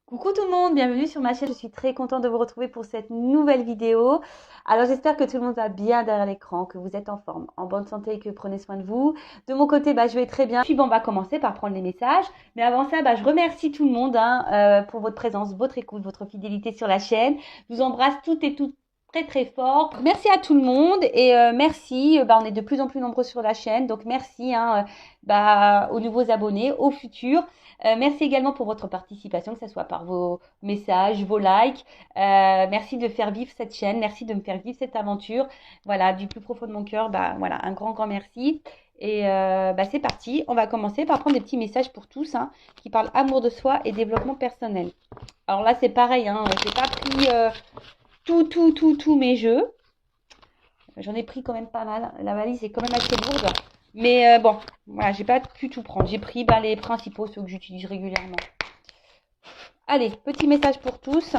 Coucou tout le monde, bienvenue sur ma chaîne. Je suis très contente de vous retrouver pour cette nouvelle vidéo. Alors j'espère que tout le monde va bien derrière l'écran, que vous êtes en forme, en bonne santé et que prenez soin de vous. De mon côté, je vais très bien. Puis on va commencer par prendre les messages. Mais avant ça, je remercie tout le monde pour votre présence, votre écoute, votre fidélité sur la chaîne. Je vous embrasse toutes et toutes très très fort. Merci à tout le monde et merci. On est de plus en plus nombreux sur la chaîne, donc merci aux nouveaux abonnés, aux futurs. Merci également pour votre participation, que ce soit par vos messages, vos likes. Merci de faire vivre cette chaîne, merci de me faire vivre cette aventure. Voilà, du plus profond de mon cœur, voilà, un grand, grand merci. Et c'est parti, on va commencer par prendre des petits messages pour tous qui parlent amour de soi et développement personnel. Alors là, c'est pareil, je n'ai pas pris tous mes jeux. J'en ai pris quand même pas mal. La valise est quand même assez lourde. Mais bon, voilà, j'ai pas pu tout prendre. J'ai pris les principaux, ceux que j'utilise régulièrement. Allez, petit message pour tous.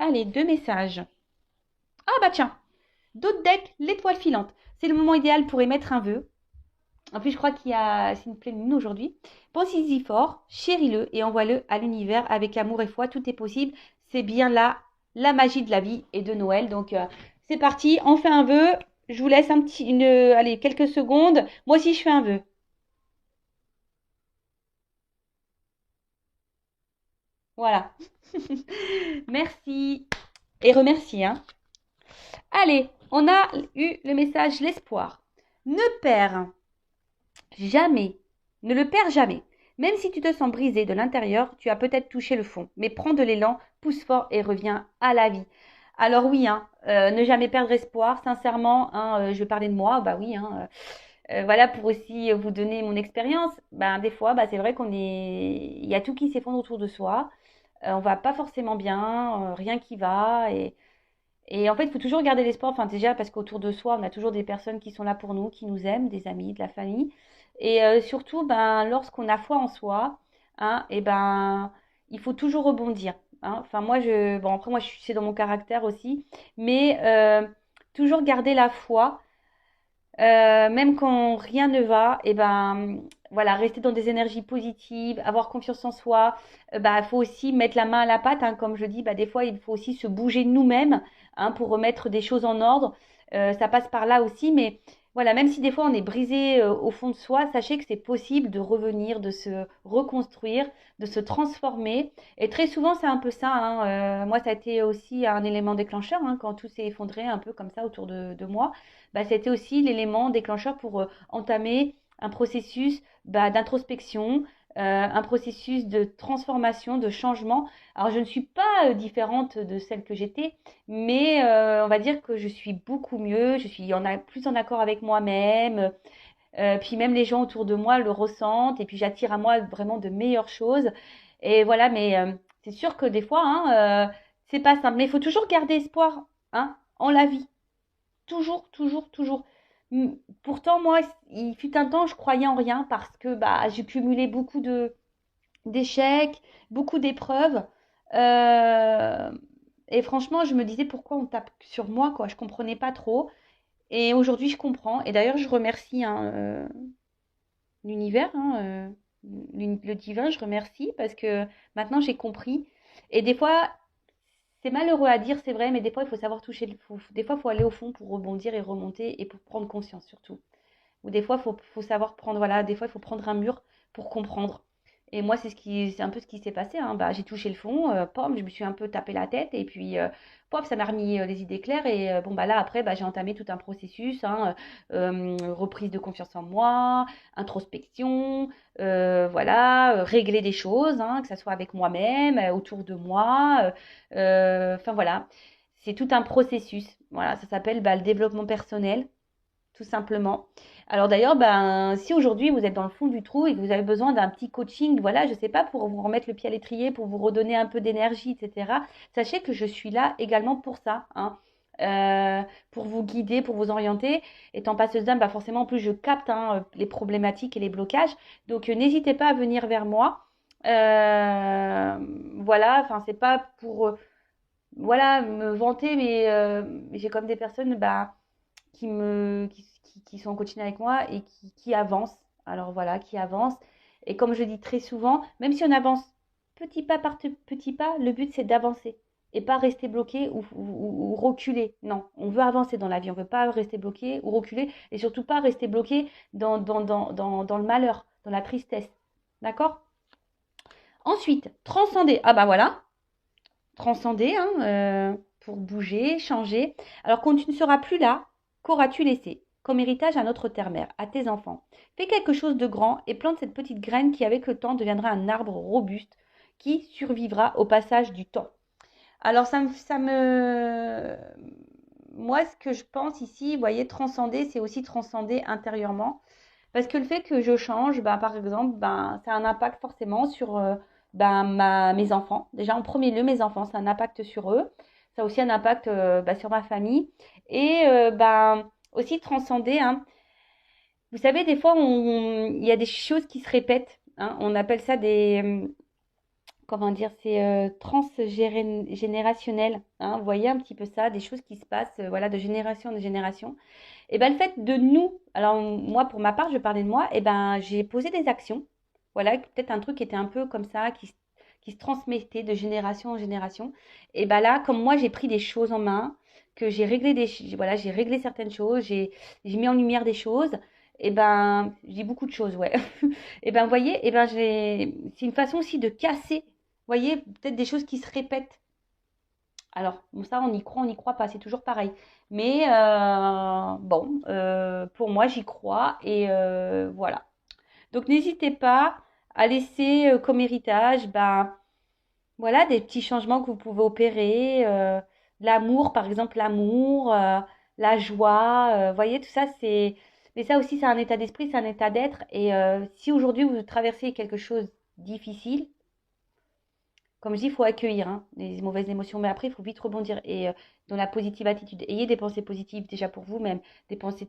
Allez, 2 messages. Ah tiens, d'autres decks, l'étoile filante. C'est le moment idéal pour émettre un vœu. En plus, je crois c'est une pleine lune aujourd'hui. Pensez-y fort, chéris-le et envoie-le à l'univers avec amour et foi. Tout est possible. C'est bien là la magie de la vie et de Noël. Donc, c'est parti. On fait un vœu. Je vous laisse allez, quelques secondes. Moi aussi, je fais un vœu. Voilà. Merci. Et remercie, Allez, on a eu le message l'espoir. Ne perds jamais, ne le perds jamais. Même si tu te sens brisé de l'intérieur, tu as peut-être touché le fond. Mais prends de l'élan, pousse fort et reviens à la vie. Alors oui, ne jamais perdre espoir. Sincèrement, je vais parler de moi. Bah oui, voilà pour aussi vous donner mon expérience. Des fois, c'est vrai il y a tout qui s'effondre autour de soi. On va pas forcément bien, rien qui va et en fait, il faut toujours garder l'espoir. Enfin, déjà parce qu'autour de soi, on a toujours des personnes qui sont là pour nous, qui nous aiment, des amis, de la famille. Et surtout, lorsqu'on a foi en soi, et il faut toujours rebondir. Enfin, bon, après, c'est dans mon caractère aussi, mais toujours garder la foi, même quand rien ne va, voilà, rester dans des énergies positives, avoir confiance en soi. Faut aussi mettre la main à la pâte, comme je dis. Des fois, il faut aussi se bouger nous-mêmes, pour remettre des choses en ordre. Ça passe par là aussi, mais voilà, même si des fois on est brisé au fond de soi, sachez que c'est possible de revenir, de se reconstruire, de se transformer. Et très souvent, c'est un peu ça. Moi, ça a été aussi un élément déclencheur quand tout s'est effondré un peu comme ça autour de moi. C'était aussi l'élément déclencheur pour entamer un processus d'introspection, un processus de transformation, de changement. Alors, je ne suis pas différente de celle que j'étais, mais on va dire que je suis beaucoup mieux, je suis plus en accord avec moi-même, puis même les gens autour de moi le ressentent, et puis j'attire à moi vraiment de meilleures choses. Et voilà, mais c'est sûr que des fois, c'est pas simple, mais il faut toujours garder espoir en la vie. Toujours, toujours, toujours. Pourtant, moi, il fut un temps, je croyais en rien parce que j'ai cumulé beaucoup d'échecs, beaucoup d'épreuves. Euh, et franchement, je me disais pourquoi on tape sur moi, quoi. Je comprenais pas trop. Et aujourd'hui, je comprends. Et d'ailleurs, je remercie l'univers, le divin, je remercie parce que maintenant j'ai compris. Et des fois, c'est malheureux à dire, c'est vrai, mais des fois, il faut savoir toucher. Des fois, il faut aller au fond pour rebondir et remonter et pour prendre conscience surtout. Ou des fois, faut savoir prendre, voilà, des fois, il faut prendre un mur pour comprendre. Et moi, c'est un peu ce qui s'est passé. J'ai touché le fond, pom, je me suis un peu tapé la tête et puis, pop, ça m'a remis les idées claires. Et là, après, j'ai entamé tout un processus, reprise de confiance en moi, introspection, voilà, régler des choses, que ça soit avec moi-même, autour de moi. Enfin voilà, c'est tout un processus. Voilà, ça s'appelle le développement personnel tout simplement. Alors d'ailleurs, si aujourd'hui vous êtes dans le fond du trou et que vous avez besoin d'un petit coaching, voilà, je sais pas, pour vous remettre le pied à l'étrier, pour vous redonner un peu d'énergie, etc., sachez que je suis là également pour ça, pour vous guider, pour vous orienter. Étant passeuse d'âme, forcément, en plus, je capte les problématiques et les blocages. Donc, n'hésitez pas à venir vers moi. Voilà, enfin, c'est pas pour voilà, me vanter, mais j'ai comme des personnes qui sont en coaching avec moi et qui avancent. Alors voilà, qui avancent. Et comme je dis très souvent, même si on avance petit pas par petit pas, le but c'est d'avancer et pas rester bloqué ou reculer. Non, on veut avancer dans la vie, on ne veut pas rester bloqué ou reculer et surtout pas rester bloqué dans le malheur, dans la tristesse. D'accord? Ensuite, transcender. Ah bah voilà, transcender pour bouger, changer. Alors quand tu ne seras plus là, qu'auras-tu laissé comme héritage à notre terre-mère, à tes enfants? Fais quelque chose de grand et plante cette petite graine qui avec le temps deviendra un arbre robuste qui survivra au passage du temps. Alors moi ce que je pense ici, vous voyez, transcender, c'est aussi transcender intérieurement. Parce que le fait que je change, ben, par exemple, ben, ça a un impact forcément sur mes enfants. Déjà, en premier lieu, mes enfants, ça a un impact sur eux. Ça a aussi un impact sur ma famille. Et aussi transcender. Hein. Vous savez, des fois, il y a des choses qui se répètent. Hein. On appelle ça comment dire, c'est transgénérationnel. Hein. Vous voyez un petit peu ça, des choses qui se passent voilà, de génération en génération. Et ben le fait de nous, alors moi pour ma part, je parlais de moi, et ben j'ai posé des actions, voilà, peut-être un truc qui était un peu comme ça, qui se transmettait de génération en génération. Et ben là, comme moi j'ai pris des choses en main, que j'ai réglé voilà, j'ai réglé certaines choses, j'ai mis en lumière des choses, et ben j'ai beaucoup de choses, ouais. Et ben vous voyez, et ben c'est une façon aussi de casser, vous voyez, peut-être des choses qui se répètent. Alors, bon, ça, on n'y croit pas, c'est toujours pareil. Mais pour moi, j'y crois et voilà. Donc, n'hésitez pas à laisser comme héritage, ben, voilà, des petits changements que vous pouvez opérer. L'amour, par exemple, l'amour, la joie, vous voyez, tout ça, c'est... Mais ça aussi, c'est un état d'esprit, c'est un état d'être. Et si aujourd'hui, vous traversez quelque chose de difficile, comme je dis, il faut accueillir les mauvaises émotions, mais après, il faut vite rebondir. Et dans la positive attitude, ayez des pensées positives déjà pour vous-même, des pensées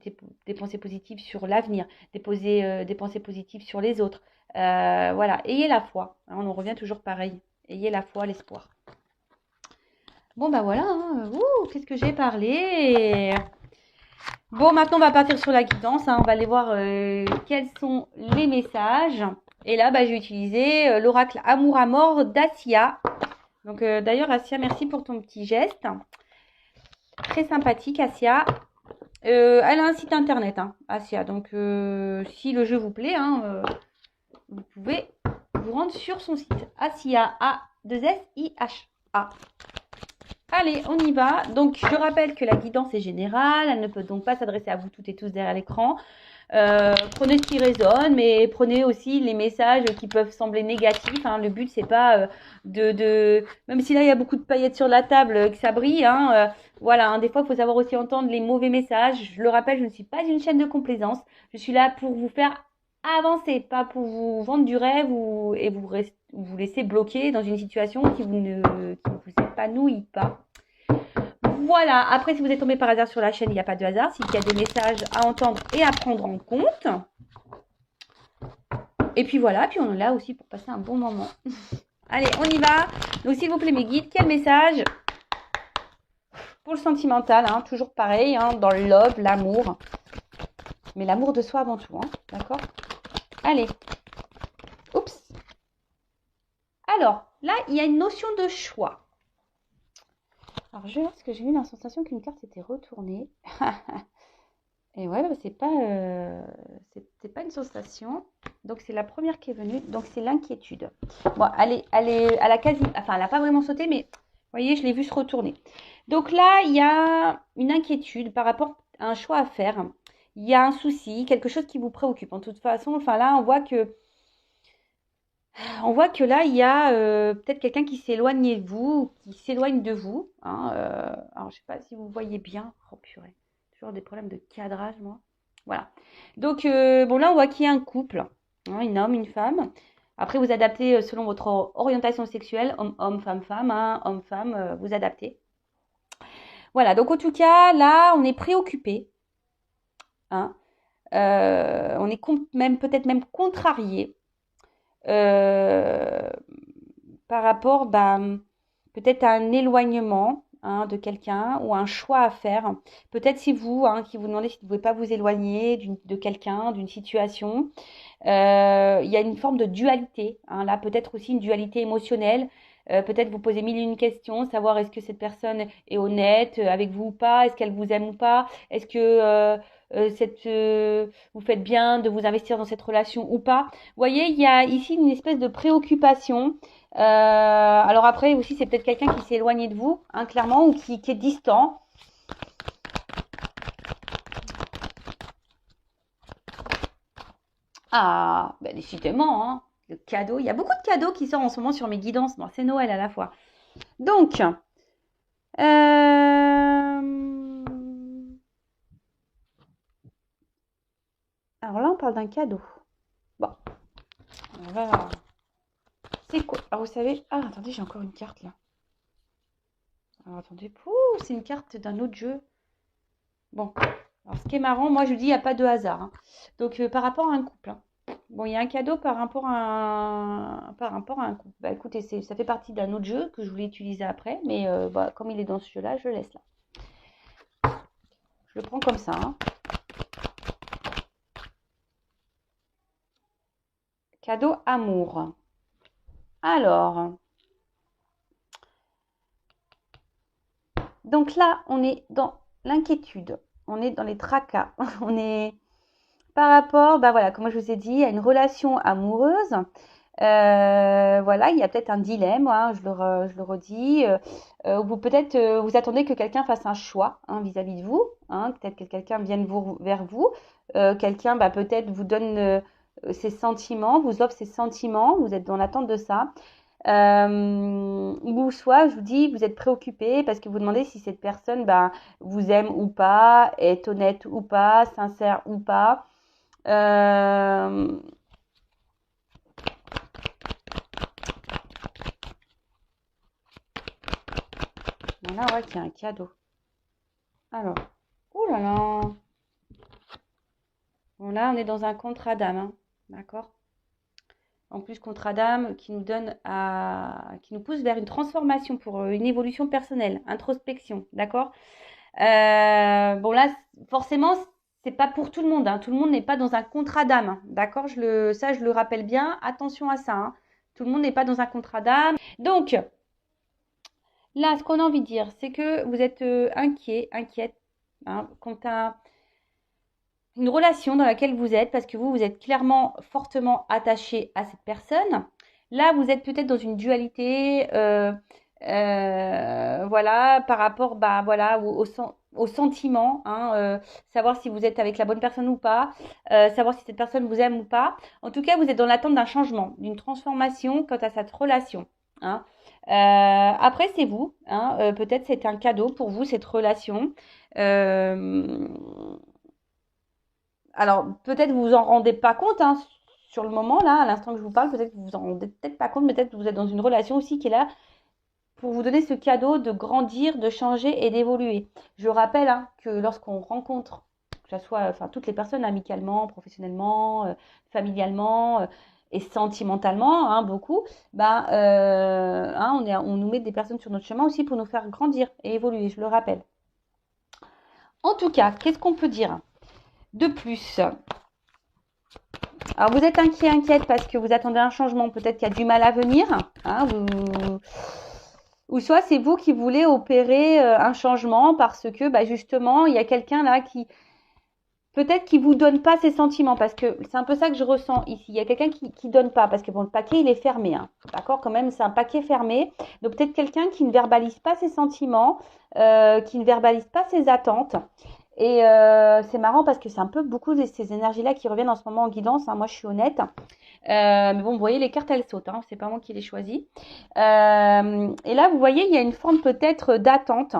positives sur l'avenir, des pensées positives sur les autres. Voilà, ayez la foi. Hein, on en revient toujours pareil. Ayez la foi, l'espoir. Bon, bah voilà. Hein. Qu'est-ce que j'ai parlé? Bon, maintenant, on va partir sur la guidance. Hein. On va aller voir quels sont les messages. Et là, bah, j'ai utilisé l'oracle Amour à mort d'Assia. Donc, d'ailleurs, Assia, merci pour ton petit geste. Très sympathique, Assia. Elle a un site internet, hein, Assia. Donc, si le jeu vous plaît, vous pouvez vous rendre sur son site. Assia, A-2-S-I-H-A. Allez, on y va. Donc, je rappelle que la guidance est générale. Elle ne peut donc pas s'adresser à vous toutes et tous derrière l'écran. Prenez ce qui résonne, mais prenez aussi les messages qui peuvent sembler négatifs. Hein. Le but, c'est pas même si là, il y a beaucoup de paillettes sur la table, que ça brille. Voilà, des fois, il faut savoir aussi entendre les mauvais messages. Je le rappelle, je ne suis pas une chaîne de complaisance. Je suis là pour vous faire avancer, pas pour vous vendre du rêve et vous laisser bloquer dans une situation qui ne vous épanouit pas. Voilà, après si vous êtes tombé par hasard sur la chaîne, il n'y a pas de hasard, s'il y a des messages à entendre et à prendre en compte. Et puis voilà, puis on est là aussi pour passer un bon moment. Allez, on y va. Donc s'il vous plaît mes guides, quel message pour le sentimental, toujours pareil, dans le love, l'amour. Mais l'amour de soi avant tout, d'accord? Allez. Oups. Alors, là, il y a une notion de choix. Alors, je vais voir ce que j'ai eu la sensation qu'une carte s'était retournée. Et ouais, c'est pas une sensation. Donc, c'est la première qui est venue. Donc, c'est l'inquiétude. Bon, elle a quasi... Enfin, elle n'a pas vraiment sauté, mais vous voyez, je l'ai vue se retourner. Donc là, il y a une inquiétude par rapport à un choix à faire. Il y a un souci, quelque chose qui vous préoccupe. En toute façon, enfin là, on voit que là, il y a peut-être quelqu'un qui s'éloigne de vous, qui s'éloigne de vous. Alors, je sais pas si vous voyez bien. Oh purée, toujours des problèmes de cadrage, moi. Voilà. Donc, bon, là, on voit qu'il y a un couple, un homme, une femme. Après, vous adaptez selon votre orientation sexuelle, homme, femme, homme-femme, vous adaptez. Voilà, donc en tout cas, là, on est préoccupé. On est peut-être même contrarié. Par rapport peut-être à un éloignement de quelqu'un ou un choix à faire. Peut-être si vous, qui vous demandez si vous ne pouvez pas vous éloigner de quelqu'un, d'une situation. Il y a une forme de dualité, hein, là peut-être aussi une dualité émotionnelle. Peut-être vous posez mille et une questions, savoir est-ce que cette personne est honnête avec vous ou pas, est-ce qu'elle vous aime ou pas, est-ce que vous faites bien de vous investir dans cette relation ou pas. Vous voyez, il y a ici une espèce de préoccupation. Alors après aussi, c'est peut-être quelqu'un qui s'est éloigné de vous, hein, clairement, ou qui est distant. Ah, ben décidément, hein, le cadeau. Il y a beaucoup de cadeaux qui sortent en ce moment sur mes guidances. Bon, c'est Noël à la fois. Donc, alors là, on parle d'un cadeau. Bon, on va. C'est quoi? Alors, vous savez. Ah, attendez, j'ai encore une carte là. Alors, attendez. Pouh, c'est une carte d'un autre jeu. Bon, alors ce qui est marrant, moi je dis il n'y a pas de hasard, hein. Donc, par rapport à un couple, hein. Bon, il y a un cadeau par rapport à un couple. Bah écoutez, ça fait partie d'un autre jeu que je voulais utiliser après, mais bah, comme il est dans ce jeu-là, je le laisse là. Je le prends comme ça, hein. Cadeau amour. Alors, donc là, on est dans l'inquiétude, on est dans les tracas, on est par rapport, bah voilà, comme je vous ai dit, à une relation amoureuse. Voilà, il y a peut-être un dilemme, hein, je le redis. Vous peut-être vous attendez que quelqu'un fasse un choix, hein, vis-à-vis de vous, hein, peut-être que quelqu'un vienne vers vous, quelqu'un bah, peut-être vous donne ses sentiments, vous offre ses sentiments, vous êtes dans l'attente de ça. Ou soit, je vous dis, vous êtes préoccupé parce que vous demandez si cette personne bah, vous aime ou pas, est honnête ou pas, sincère ou pas. Voilà, on voit qu'il y a un cadeau. Alors, oh là là. Bon, là, on est dans un contrat d'âme, hein, d'accord? En plus, contrat d'âme qui nous donne qui nous pousse vers une transformation pour une évolution personnelle, introspection, d'accord? Bon là, forcément, c'est pas pour tout le monde, hein. Tout le monde n'est pas dans un contrat d'âme, hein, d'accord? Ça, je le rappelle bien. Attention à ça, hein. Tout le monde n'est pas dans un contrat d'âme. Donc, là, ce qu'on a envie de dire, c'est que vous êtes inquiète, hein, quant à une relation dans laquelle vous êtes, parce que vous êtes clairement fortement attaché à cette personne. Là, vous êtes peut-être dans une dualité, voilà, par rapport, bah, voilà, au sentiment, hein, savoir si vous êtes avec la bonne personne ou pas, savoir si cette personne vous aime ou pas. En tout cas, vous êtes dans l'attente d'un changement, d'une transformation quant à cette relation, hein. Après, c'est vous, hein, peut-être c'est un cadeau pour vous, cette relation. Euh, alors, peut-être vous vous en rendez pas compte, hein, sur le moment, là, à l'instant que je vous parle, peut-être que vous vous en rendez peut-être pas compte, peut-être que vous êtes dans une relation aussi qui est là pour vous donner ce cadeau de grandir, de changer et d'évoluer. Je rappelle, hein, que lorsqu'on rencontre, que ce soit enfin, toutes les personnes amicalement, professionnellement, familialement et sentimentalement, hein, beaucoup, bah, hein, on nous met des personnes sur notre chemin aussi pour nous faire grandir et évoluer, je le rappelle. En tout cas, qu'est-ce qu'on peut dire de plus? Alors, vous êtes inquiète parce que vous attendez un changement. Peut-être qu'il y a du mal à venir, hein, ou soit c'est vous qui voulez opérer un changement parce que bah, justement, il y a quelqu'un là qui peut-être qui vous donne pas ses sentiments parce que c'est un peu ça que je ressens ici. Il y a quelqu'un qui donne pas parce que bon, le paquet il est fermé, hein, d'accord, quand même, c'est un paquet fermé. Donc peut-être quelqu'un qui ne verbalise pas ses sentiments, qui ne verbalise pas ses attentes. Et c'est marrant parce que c'est un peu beaucoup de ces énergies-là qui reviennent en ce moment en guidance, hein. Moi, je suis honnête. Mais bon, vous voyez, les cartes, elles sautent, hein. C'est pas moi qui les choisis. Et là, vous voyez, il y a une forme peut-être d'attente,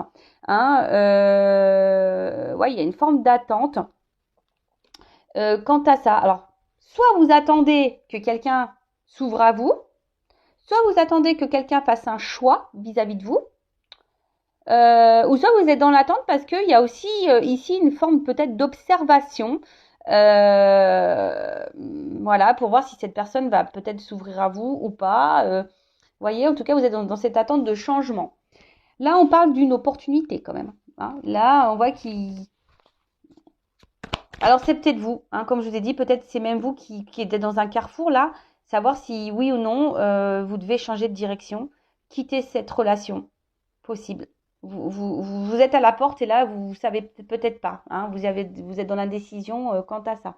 hein. Ouais, il y a une forme d'attente quant à ça. Alors, soit vous attendez que quelqu'un s'ouvre à vous, soit vous attendez que quelqu'un fasse un choix vis-à-vis de vous. Ou soit vous êtes dans l'attente parce qu'il y a aussi ici une forme peut-être d'observation. Voilà, pour voir si cette personne va peut-être s'ouvrir à vous ou pas. Voyez, en tout cas, vous êtes dans cette attente de changement. Là, on parle d'une opportunité quand même, hein. Là, on voit qu'il Alors, c'est peut-être vous, hein, comme je vous ai dit, peut-être c'est même vous qui êtes dans un carrefour là, savoir si oui ou non vous devez changer de direction, quitter cette relation possible. Vous êtes à la porte et là, vous savez peut-être pas, hein, vous êtes dans l'indécision quant à ça.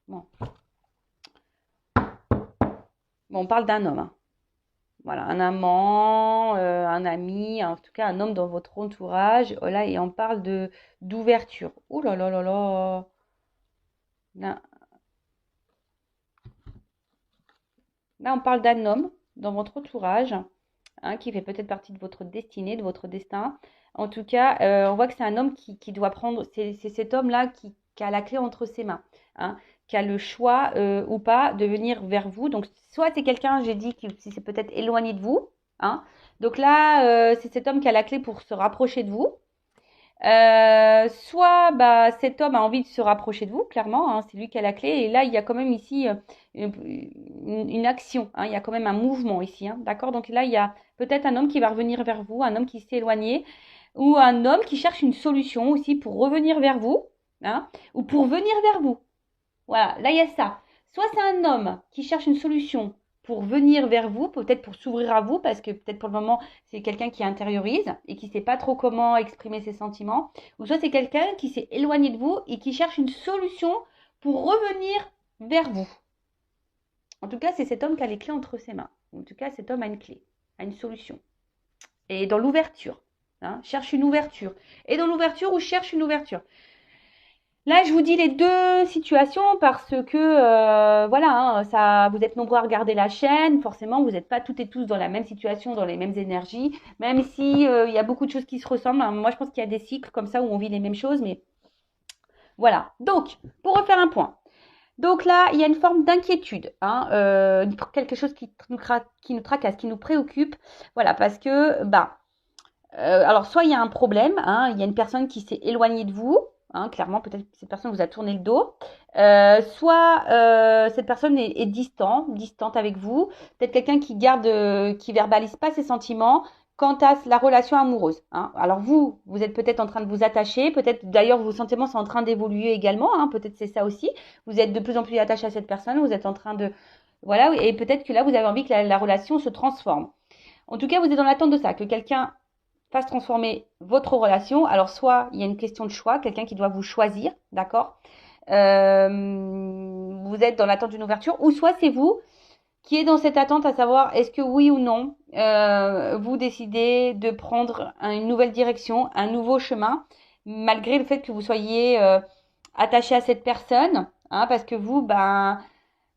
Bon, bon on parle d'un homme, hein. Voilà, un amant, un ami, en tout cas un homme dans votre entourage. Oh là, et on parle de d'ouverture. Ouh là là là là. Là, là, on parle d'un homme dans votre entourage, hein, qui fait peut-être partie de votre destinée, de votre destin. En tout cas, on voit que c'est un homme qui doit prendre, c'est cet homme-là qui a la clé entre ses mains, hein, qui a le choix ou pas de venir vers vous. Donc, soit c'est quelqu'un, j'ai dit, qui c'est peut-être éloigné de vous, hein. Donc là, c'est cet homme qui a la clé pour se rapprocher de vous. Soit bah, cet homme a envie de se rapprocher de vous, clairement, hein, c'est lui qui a la clé. Et là, il y a quand même ici une action, hein, il y a quand même un mouvement ici, hein, d'accord? Donc là, il y a peut-être un homme qui va revenir vers vous, un homme qui s'est éloigné, ou un homme qui cherche une solution aussi pour revenir vers vous, hein, ou pour venir vers vous. Voilà, là il y a ça. Soit c'est un homme qui cherche une solution pour venir vers vous, peut-être pour s'ouvrir à vous, parce que peut-être pour le moment c'est quelqu'un qui intériorise et qui ne sait pas trop comment exprimer ses sentiments, ou soit c'est quelqu'un qui s'est éloigné de vous et qui cherche une solution pour revenir vers vous. En tout cas, c'est cet homme qui a les clés entre ses mains. En tout cas, cet homme a une clé, a une solution. Et dans l'ouverture, hein, cherche une ouverture. Et dans l'ouverture ou cherche une ouverture. Là, je vous dis les deux situations parce que voilà, hein, ça, vous êtes nombreux à regarder la chaîne. Forcément, vous n'êtes pas toutes et tous dans la même situation, dans les mêmes énergies. Même si il y a beaucoup de choses qui se ressemblent, hein. Moi, je pense qu'il y a des cycles comme ça où on vit les mêmes choses, mais voilà. Donc, pour refaire un point. Donc là, il y a une forme d'inquiétude, hein, quelque chose qui nous tracasse, qui nous préoccupe. Voilà, parce que bah alors, soit il y a un problème, hein, il y a une personne qui s'est éloignée de vous, hein, clairement, peut-être que cette personne vous a tourné le dos, soit cette personne est distante avec vous, peut-être quelqu'un qui garde, qui verbalise pas ses sentiments quant à la relation amoureuse, hein. Alors vous êtes peut-être en train de vous attacher, peut-être d'ailleurs vos sentiments sont en train d'évoluer également, hein, peut-être c'est ça aussi, vous êtes de plus en plus attaché à cette personne, vous êtes en train de, voilà, et peut-être que là vous avez envie que la relation se transforme. En tout cas, vous êtes dans l'attente de ça, que quelqu'un fasse transformer votre relation. Alors, soit il y a une question de choix, quelqu'un qui doit vous choisir, d'accord? Vous êtes dans l'attente d'une ouverture, ou soit c'est vous qui êtes dans cette attente à savoir est-ce que oui ou non, vous décidez de prendre une nouvelle direction, un nouveau chemin, malgré le fait que vous soyez attaché à cette personne, hein, parce que vous, ben,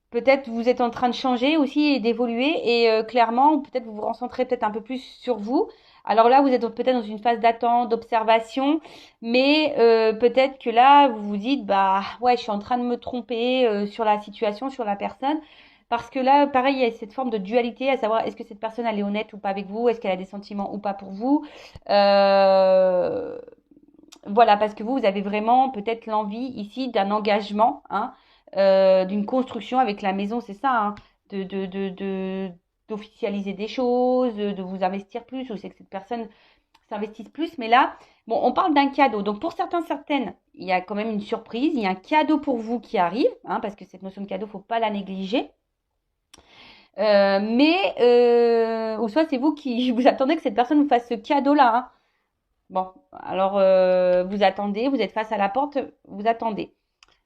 peut-être vous êtes en train de changer aussi et d'évoluer et clairement, peut-être vous vous concentrez peut-être un peu plus sur vous. Alors là, vous êtes peut-être dans une phase d'attente, d'observation, mais peut-être que là, vous vous dites, bah ouais, je suis en train de me tromper sur la situation, sur la personne. Parce que là, pareil, il y a cette forme de dualité, à savoir est-ce que cette personne, elle est honnête ou pas avec vous, est-ce qu'elle a des sentiments ou pas pour vous. Euh, voilà, parce que vous avez vraiment peut-être l'envie ici d'un engagement, hein, d'une construction avec la maison, c'est ça, hein, d'officialiser des choses, de vous investir plus, ou c'est que cette personne s'investisse plus. Mais là, bon, on parle d'un cadeau. Donc pour certaines, il y a quand même une surprise, il y a un cadeau pour vous qui arrive, hein, parce que cette notion de cadeau, faut pas la négliger. Ou soit c'est vous qui vous attendez que cette personne vous fasse ce cadeau-là, hein. Bon, alors vous attendez, vous êtes face à la porte, vous attendez.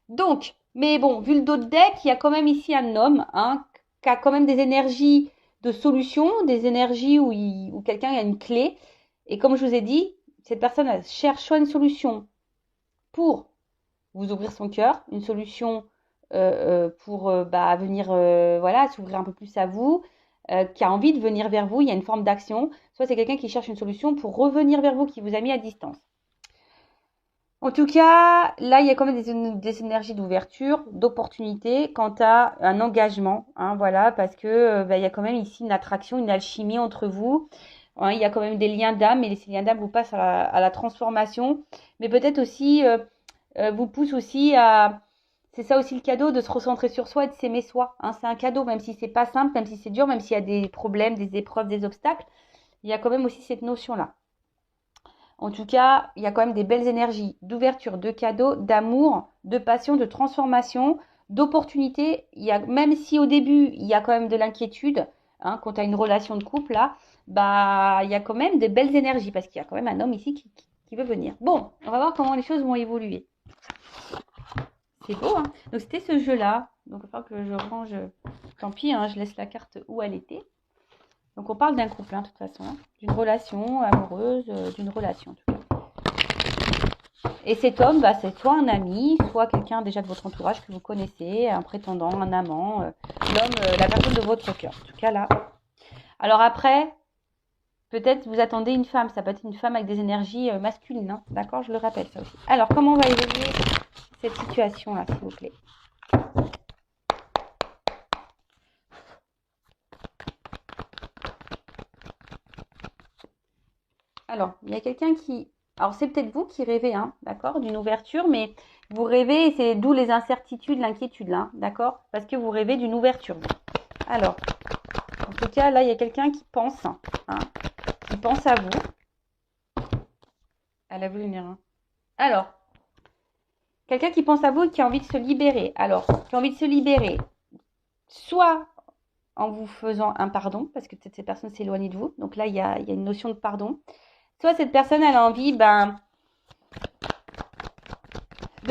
Donc, mais bon, vu le dos de deck, il y a quand même ici un homme, hein, qui a quand même des énergies de solution, des énergies où quelqu'un a une clé. Et comme je vous ai dit, cette personne elle cherche soit une solution pour vous ouvrir son cœur, une solution pour bah, venir voilà, s'ouvrir un peu plus à vous, qui a envie de venir vers vous, il y a une forme d'action, soit c'est quelqu'un qui cherche une solution pour revenir vers vous, qui vous a mis à distance. En tout cas, là, il y a quand même des énergies d'ouverture, d'opportunité quant à un engagement, hein, voilà, parce que bah, il y a quand même ici une attraction, une alchimie entre vous, hein, il y a quand même des liens d'âme, et ces liens d'âme vous passent à la transformation, mais peut-être aussi vous poussent aussi C'est ça aussi le cadeau, de se recentrer sur soi et de s'aimer soi. Hein. C'est un cadeau, même si c'est pas simple, même si c'est dur, même s'il y a des problèmes, des épreuves, des obstacles. Il y a quand même aussi cette notion-là. En tout cas, il y a quand même des belles énergies d'ouverture, de cadeaux, d'amour, de passion, de transformation, d'opportunité. Même si au début, il y a quand même de l'inquiétude, hein, quand tu as une relation de couple, là, bah, il y a quand même des belles énergies parce qu'il y a quand même un homme ici qui veut venir. Bon, on va voir comment les choses vont évoluer. C'est beau, hein. Donc, c'était ce jeu-là. Donc, il va falloir que je range. Tant pis, hein, je laisse la carte où elle était. Donc, on parle d'un couple, hein, de toute façon. Hein, d'une relation amoureuse, d'une relation, en tout cas. Et cet homme, bah, c'est soit un ami, soit quelqu'un déjà de votre entourage que vous connaissez, un prétendant, un amant, l'homme, la personne de votre cœur. En tout cas, là. Alors après, peut-être vous attendez une femme. Ça peut être une femme avec des énergies masculines. Hein, d'accord, je le rappelle, ça aussi. Alors, comment on va évoluer cette situation-là, s'il vous plaît? Alors, il y a quelqu'un qui... Alors, c'est peut-être vous qui rêvez, hein, d'accord, d'une ouverture, mais vous rêvez, et c'est d'où les incertitudes, l'inquiétude, là, d'accord, parce que vous rêvez d'une ouverture. Alors, en tout cas, là, il y a quelqu'un qui pense à vous. Elle a voulu venir, hein. Alors, quelqu'un qui pense à vous et qui a envie de se libérer. Alors, qui a envie de se libérer, soit en vous faisant un pardon, parce que peut-être cette personne s'est éloignée de vous. Donc là, il y a une notion de pardon. Soit cette personne, elle a envie de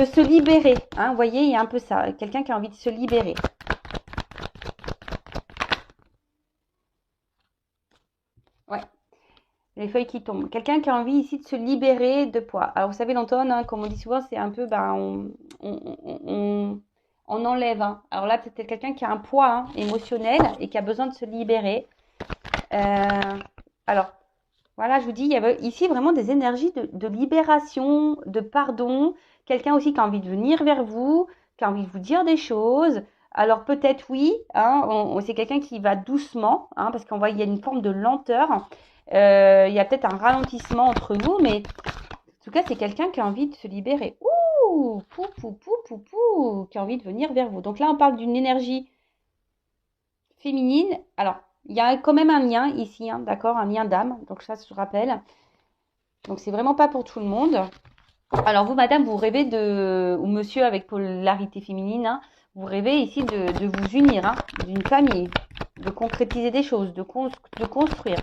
se libérer. Hein, vous voyez, il y a un peu ça. Quelqu'un qui a envie de se libérer. Ouais, les feuilles qui tombent. Quelqu'un qui a envie ici de se libérer de poids. Alors, vous savez, l'automne, hein, comme on dit souvent, c'est un peu, on enlève. Hein. Alors là, peut-être quelqu'un qui a un poids émotionnel et qui a besoin de se libérer. Alors, voilà, je vous dis, il y avait ici vraiment des énergies de libération, de pardon. Quelqu'un aussi qui a envie de venir vers vous, qui a envie de vous dire des choses. Alors peut-être oui, hein, c'est quelqu'un qui va doucement, hein, parce qu'on voit qu'il y a une forme de lenteur. Il y a peut-être un ralentissement entre vous, mais en tout cas, c'est quelqu'un qui a envie de se libérer. Ouh, pou, pou, pou, pou, pou, qui a envie de venir vers vous. Donc là, on parle d'une énergie féminine. Alors, il y a quand même un lien ici, hein, d'accord, un lien d'âme. Donc ça, je rappelle. Donc c'est vraiment pas pour tout le monde. Alors vous, madame, vous rêvez ou monsieur avec polarité féminine, hein, vous rêvez ici de vous unir, hein, d'une famille, de concrétiser des choses, de construire.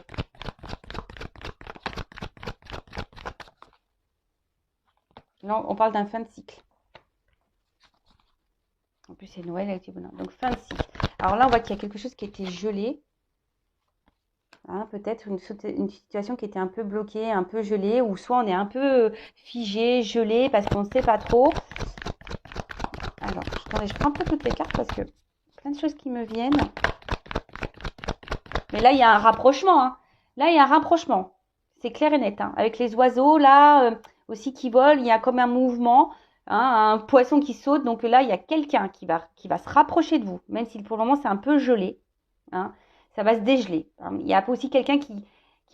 Là, on parle d'un fin de cycle. En plus, c'est Noël avec les bonheurs. Donc fin de cycle. Alors là, on voit qu'il y a quelque chose qui a été gelé. Hein, peut-être une situation qui était un peu bloquée, un peu gelée, ou soit on est un peu figé, gelé, parce qu'on ne sait pas trop. Alors, attendez, je prends un peu toutes les cartes parce que plein de choses qui me viennent. Mais là, il y a un rapprochement. Hein. Là, il y a un rapprochement. C'est clair et net. Hein. Avec les oiseaux, là, aussi qui volent, il y a comme un mouvement, hein, un poisson qui saute. Donc là, il y a quelqu'un qui va se rapprocher de vous, même si pour le moment, c'est un peu gelé. Hein. Ça va se dégeler. Il y a aussi quelqu'un qui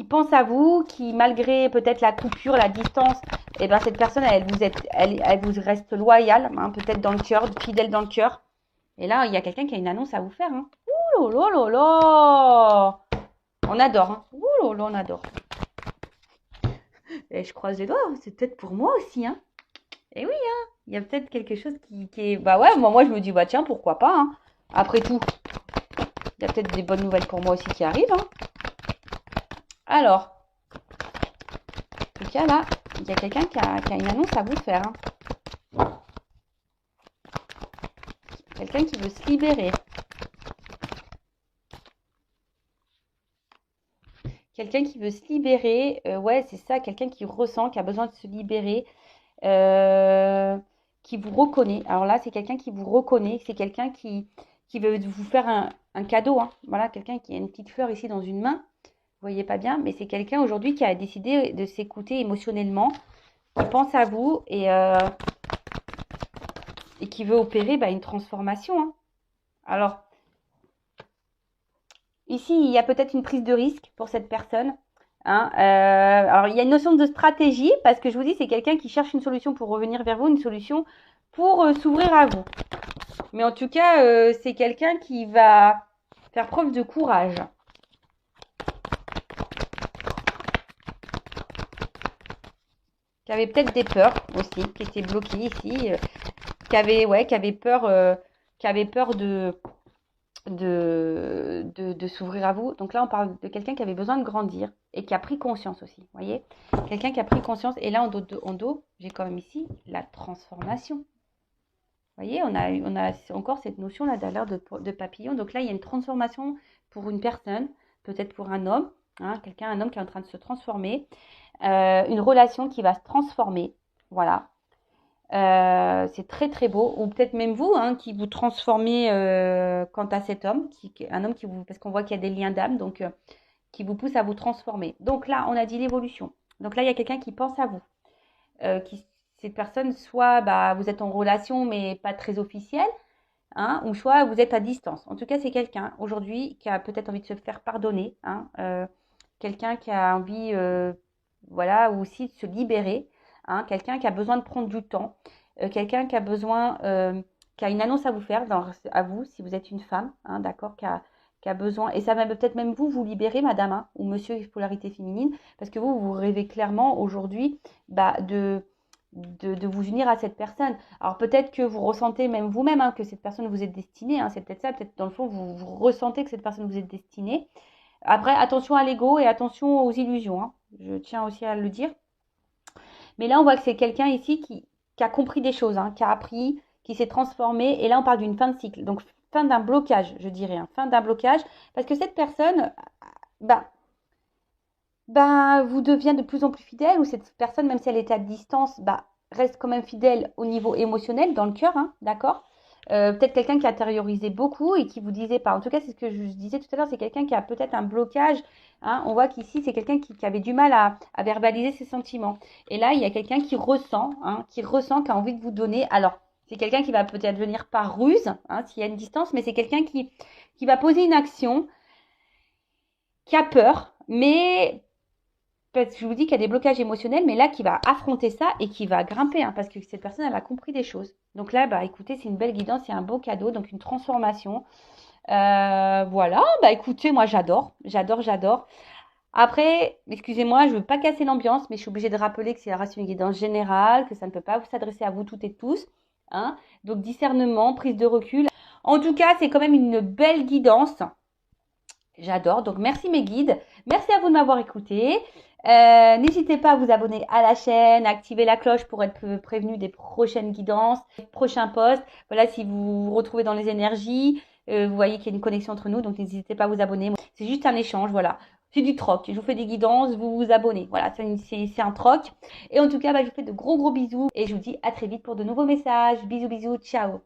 pense à vous, qui malgré peut-être la coupure, la distance, eh ben cette personne, elle vous reste loyale, hein, peut-être dans le cœur, fidèle dans le cœur. Et là, il y a quelqu'un qui a une annonce à vous faire. Hein. Ouh là là là là, on adore. Hein. Ouh là là, on adore. Et je croise les doigts, c'est peut-être pour moi aussi. Hein. Et oui, hein, il y a peut-être quelque chose qui est... Bah ouais, moi je me dis, bah tiens, pourquoi pas. Hein. Après tout. Il y a peut-être des bonnes nouvelles pour moi aussi qui arrivent. Hein. Alors, en tout cas là, il y a quelqu'un qui a une annonce à vous faire. Hein. Quelqu'un qui veut se libérer. Quelqu'un qui veut se libérer. Ouais, c'est ça, quelqu'un qui ressent, qui a besoin de se libérer. Qui vous reconnaît. Alors là, c'est quelqu'un qui vous reconnaît. C'est quelqu'un qui veut vous faire un cadeau. Hein. Voilà, quelqu'un qui a une petite fleur ici dans une main. Vous voyez pas bien, mais c'est quelqu'un aujourd'hui qui a décidé de s'écouter émotionnellement, qui pense à vous et qui veut opérer une transformation. Hein. Alors, ici, il y a peut-être une prise de risque pour cette personne. Hein. Alors, il y a une notion de stratégie, parce que je vous dis, c'est quelqu'un qui cherche une solution pour revenir vers vous, une solution pour s'ouvrir à vous. Mais en tout cas, c'est quelqu'un qui va faire preuve de courage. Qui avait peut-être des peurs aussi, qui étaient bloquées ici, qui avait peur, de s'ouvrir à vous. Donc là, on parle de quelqu'un qui avait besoin de grandir et qui a pris conscience aussi. Vous voyez, quelqu'un qui a pris conscience. Et là, en dos, j'ai quand même ici la transformation. Vous voyez, on a encore cette notion-là d'ailleurs de papillon. Donc là, il y a une transformation pour une personne, peut-être pour un homme, hein, un homme qui est en train de se transformer, une relation qui va se transformer. Voilà. C'est très très beau. Ou peut-être même vous, hein, qui vous transformez quant à cet homme, un homme qui vous, parce qu'on voit qu'il y a des liens d'âme, donc qui vous pousse à vous transformer. Donc là, on a dit l'évolution. Donc là, il y a quelqu'un qui pense à vous, cette personne, soit vous êtes en relation mais pas très officielle, hein, ou soit vous êtes à distance. En tout cas, c'est quelqu'un aujourd'hui qui a peut-être envie de se faire pardonner, hein, quelqu'un qui a envie, voilà, aussi de se libérer, hein, quelqu'un qui a besoin de prendre du temps, quelqu'un qui a besoin, qui a une annonce à vous faire, à vous, si vous êtes une femme, hein, d'accord, qui a besoin, et ça va peut-être même vous libérer, madame, hein, ou monsieur polarité féminine, parce que vous rêvez clairement aujourd'hui de vous unir à cette personne. Alors peut-être que vous ressentez même vous-même, hein, que cette personne vous est destinée, hein, c'est peut-être ça, peut-être dans le fond vous ressentez que cette personne vous est destinée. Après, attention à l'ego et attention aux illusions, hein, je tiens aussi à le dire. Mais là, on voit que c'est quelqu'un ici qui a compris des choses, hein, qui a appris, qui s'est transformé. Et là, on parle d'une fin de cycle. Donc, fin d'un blocage, je dirais. Hein, fin d'un blocage. Parce que cette personne, vous devient de plus en plus fidèle. Ou cette personne, même si elle est à distance, reste quand même fidèle au niveau émotionnel, dans le cœur. Hein, d'accord. Peut-être quelqu'un qui a intériorisé beaucoup et qui vous disait pas. En tout cas, c'est ce que je disais tout à l'heure, c'est quelqu'un qui a peut-être un blocage. Hein. On voit qu'ici, c'est quelqu'un qui avait du mal à verbaliser ses sentiments. Et là, il y a quelqu'un qui ressent, hein, qui a envie de vous donner. Alors, c'est quelqu'un qui va peut-être venir par ruse, hein, s'il y a une distance, mais c'est quelqu'un qui va poser une action, qui a peur, mais parce que je vous dis qu'il y a des blocages émotionnels, mais là, qui va affronter ça et qui va grimper, hein, parce que cette personne, elle a compris des choses. Donc là, écoutez, c'est une belle guidance, c'est un beau cadeau, donc une transformation. Voilà, écoutez, moi, j'adore. Après, excusez-moi, je ne veux pas casser l'ambiance, mais je suis obligée de rappeler que ça reste une guidance générale, que ça ne peut pas s'adresser à vous toutes et tous. Hein. Donc, discernement, prise de recul. En tout cas, c'est quand même une belle guidance. J'adore. Donc, merci mes guides. Merci à vous de m'avoir écouté. N'hésitez pas à vous abonner à la chaîne, à activer la cloche pour être prévenu des prochaines guidances, des prochains posts. Voilà, si vous vous retrouvez dans les énergies, vous voyez qu'il y a une connexion entre nous, donc n'hésitez pas à vous abonner. C'est juste un échange, voilà. C'est du troc. Je vous fais des guidances, vous vous abonnez. Voilà, c'est un troc. Et en tout cas, je vous fais de gros bisous et je vous dis à très vite pour de nouveaux messages. Bisous, ciao.